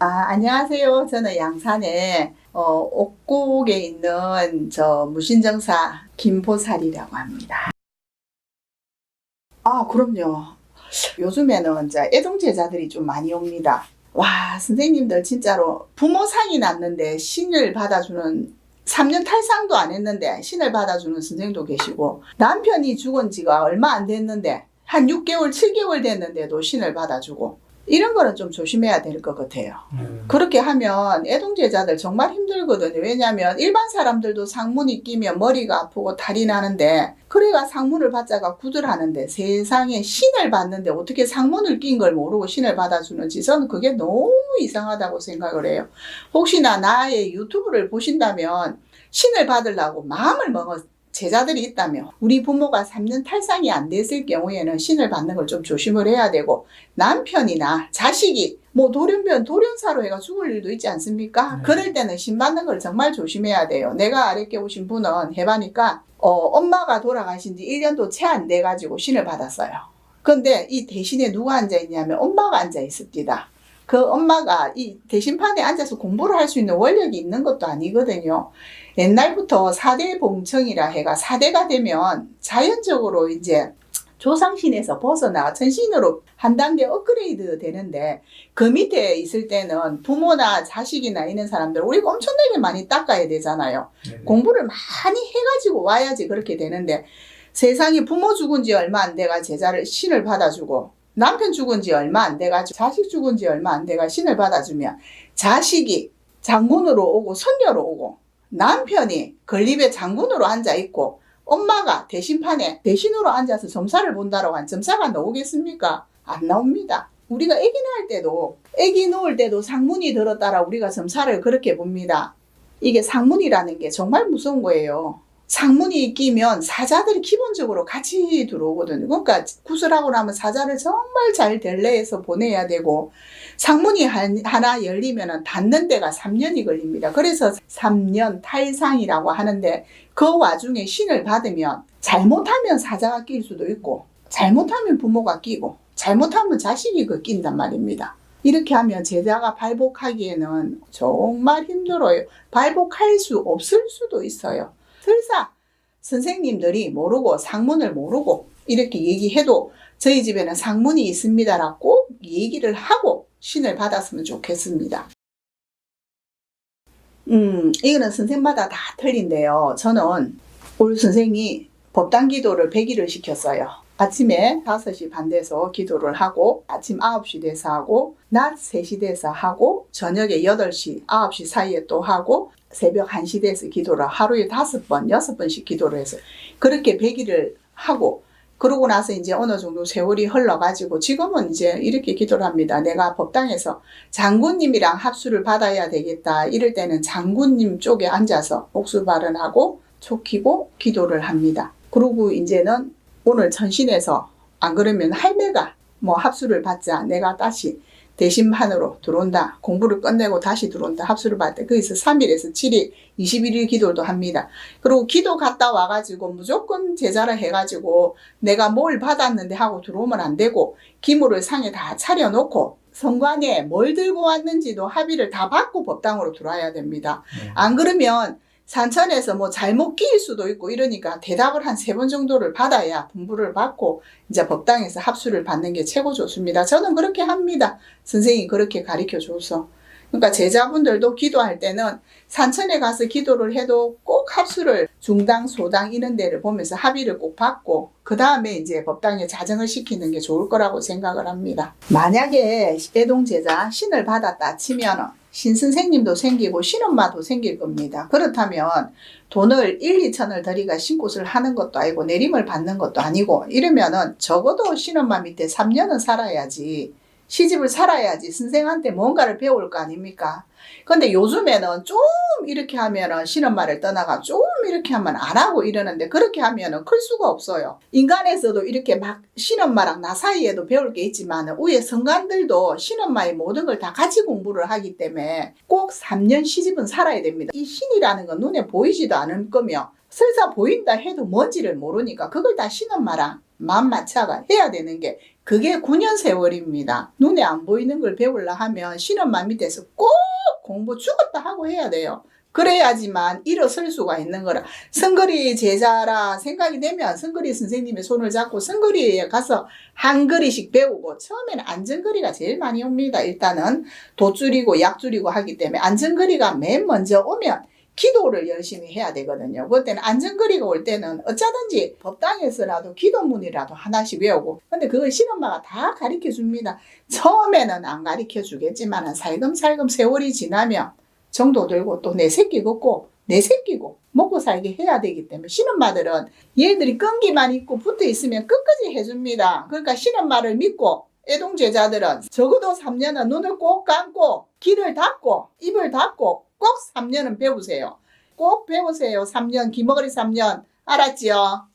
안녕하세요. 저는 양산에 옥곡에 있는 무신정사 김보살이라고 합니다. 그럼요. 요즘에는 이제 애동제자들이 좀 많이 옵니다. 와, 선생님들 진짜로 부모상이 났는데 신을 받아주는 3년 탈상도 안 했는데 신을 받아주는 선생님도 계시고, 남편이 죽은 지가 얼마 안 됐는데 한 6개월, 7개월 됐는데도 신을 받아주고, 이런 거는 좀 조심해야 될 것 같아요. 그렇게 하면 애동제자들 정말 힘들거든요. 왜냐하면 일반 사람들도 상문이 끼면 머리가 아프고 탈이 나는데, 그래가 상문을 받자가 구들하는데 세상에 신을 받는데 어떻게 상문을 낀 걸 모르고 신을 받아주는지 저는 그게 너무 이상하다고 생각을 해요. 혹시나 나의 유튜브를 보신다면 신을 받으려고 마음을 먹은 제자들이 있다면, 우리 부모가 3년 탈상이 안 됐을 경우에는 신을 받는 걸 좀 조심을 해야 되고, 남편이나 자식이 돌연변 돌연사로 해가 죽을 일도 있지 않습니까? 그럴 때는 신 받는 걸 정말 조심해야 돼요. 내가 아랫게 오신 분은 해보니까 엄마가 돌아가신 지 1년도 채 안 돼가지고 신을 받았어요. 근데 이 대신에 누가 앉아있냐면 엄마가 앉아있습니다. 그 엄마가 이 대신판에 앉아서 공부를 할 수 있는 원력이 있는 것도 아니거든요. 옛날부터 4대 봉청이라 해가 4대가 되면 자연적으로 이제 조상신에서 벗어나 천신으로 한 단계 업그레이드 되는데, 그 밑에 있을 때는 부모나 자식이나 있는 사람들 우리가 엄청나게 많이 닦아야 되잖아요. 네네. 공부를 많이 해가지고 와야지 그렇게 되는데, 세상에 부모 죽은 지 얼마 안 돼가 제자를 신을 받아주고, 남편 죽은 지 얼마 안 돼가지고 자식 죽은 지 얼마 안 돼가 신을 받아주면, 자식이 장군으로 오고 선녀로 오고, 남편이 건립의 장군으로 앉아있고, 엄마가 대신판에 대신으로 앉아서 점사를 본다라고 한 점사가 나오겠습니까? 안 나옵니다. 우리가 아기 낳을 때도, 아기 놓을 때도 상문이 들었다라 우리가 점사를 그렇게 봅니다. 이게 상문이라는 게 정말 무서운 거예요. 상문이 끼면 사자들이 기본적으로 같이 들어오거든요. 그러니까 구슬하고 나면 사자를 정말 잘 델레해서 보내야 되고, 상문이 하나 열리면 닫는 데가 3년이 걸립니다. 그래서 3년 탈상이라고 하는데, 그 와중에 신을 받으면 잘못하면 사자가 낄 수도 있고, 잘못하면 부모가 끼고, 잘못하면 자식이 낀단 말입니다. 이렇게 하면 제자가 발복하기에는 정말 힘들어요. 발복할 수 없을 수도 있어요. 설사 선생님들이 모르고 상문을 모르고 이렇게 얘기해도 저희 집에는 상문이 있습니다라고 꼭 얘기를 하고 신을 받았으면 좋겠습니다. 이거는 선생마다 다 틀린데요. 저는 우리 선생이 법당 기도를 100일을 시켰어요. 아침에 5시 반 돼서 기도를 하고, 아침 9시 돼서 하고, 낮 3시 돼서 하고, 저녁에 8시, 9시 사이에 또 하고, 새벽 1시 돼서 기도를 하루에 5번, 6번씩 기도를 했어요. 그렇게 100일을 하고, 그러고 나서 이제 어느 정도 세월이 흘러가지고 지금은 이제 이렇게 기도를 합니다. 내가 법당에서 장군님이랑 합수를 받아야 되겠다. 이럴 때는 장군님 쪽에 앉아서 복수 발언하고 촉 켜고 기도를 합니다. 그리고 이제는 오늘 천신에서 안 그러면 할매가 합수를 받자. 내가 다시 대신판으로 들어온다. 공부를 끝내고 다시 들어온다. 합수를 받을 때 거기서 3일에서 7일, 21일 기도도 합니다. 그리고 기도 갔다 와가지고 무조건 제자를 해가지고 내가 뭘 받았는데 하고 들어오면 안 되고, 기물을 상에 다 차려놓고 성관에 뭘 들고 왔는지도 합의를 다 받고 법당으로 들어와야 됩니다. 안 그러면 산천에서 잘못 끼일 수도 있고 이러니까 대답을 한 3번 정도를 받아야 분부를 받고 이제 법당에서 합수를 받는 게 최고 좋습니다. 저는 그렇게 합니다. 선생님이 그렇게 가르쳐 줘서. 그러니까 제자분들도 기도할 때는 산천에 가서 기도를 해도 꼭 합수를 중당, 소당 이런 데를 보면서 합의를 꼭 받고, 그 다음에 이제 법당에 자정을 시키는 게 좋을 거라고 생각을 합니다. 만약에 애동제자 신을 받았다 치면은 신선생님도 생기고 신엄마도 생길 겁니다. 그렇다면 돈을 1, 2천을 들이가 신굿을 하는 것도 아니고 내림을 받는 것도 아니고, 이러면은 적어도 신엄마 밑에 3년은 살아야지, 시집을 살아야지 선생한테 뭔가를 배울 거 아닙니까? 근데 요즘에는 좀 이렇게 하면은 신엄마를 떠나가 좀 이렇게 하면 안 하고 이러는데, 그렇게 하면은 클 수가 없어요. 인간에서도 이렇게 막 신엄마랑 나 사이에도 배울 게 있지만 위에 성간들도 신엄마의 모든 걸 다 같이 공부를 하기 때문에 꼭 3년 시집은 살아야 됩니다. 이 신이라는 건 눈에 보이지도 않을 거며, 설사 보인다 해도 뭔지를 모르니까 그걸 다 신엄마랑 마음 맞춰가 해야 되는 게 그게 9년 세월입니다. 눈에 안 보이는 걸 배우려 하면 신엄마 밑에서 꼭 공부 죽었다 하고 해야 돼요. 그래야지만 일어설 수가 있는 거라. 성거리 제자라 생각이 되면 성거리 선생님의 손을 잡고 성거리에 가서 한 거리씩 배우고, 처음에는 안전거리가 제일 많이 옵니다. 일단은 돗줄이고 약줄이고 하기 때문에 안전거리가 맨 먼저 오면 기도를 열심히 해야 되거든요. 그때는 안전거리가 올 때는 어쩌든지 법당에서라도 기도문이라도 하나씩 외우고, 근데 그걸 신엄마가 다 가르쳐 줍니다. 처음에는 안 가르쳐 주겠지만 살금살금 세월이 지나면 정도 들고 또 내 새끼 걷고 내 새끼고 먹고 살게 해야 되기 때문에 신엄마들은 얘들이 끈기만 있고 붙어 있으면 끝까지 해줍니다. 그러니까 신엄마를 믿고 애동 제자들은 적어도 3년은 눈을 꼭 감고 귀를 닫고 입을 닫고 꼭 3년은 배우세요. 꼭 배우세요. 3년, 기머거리 3년. 알았지요?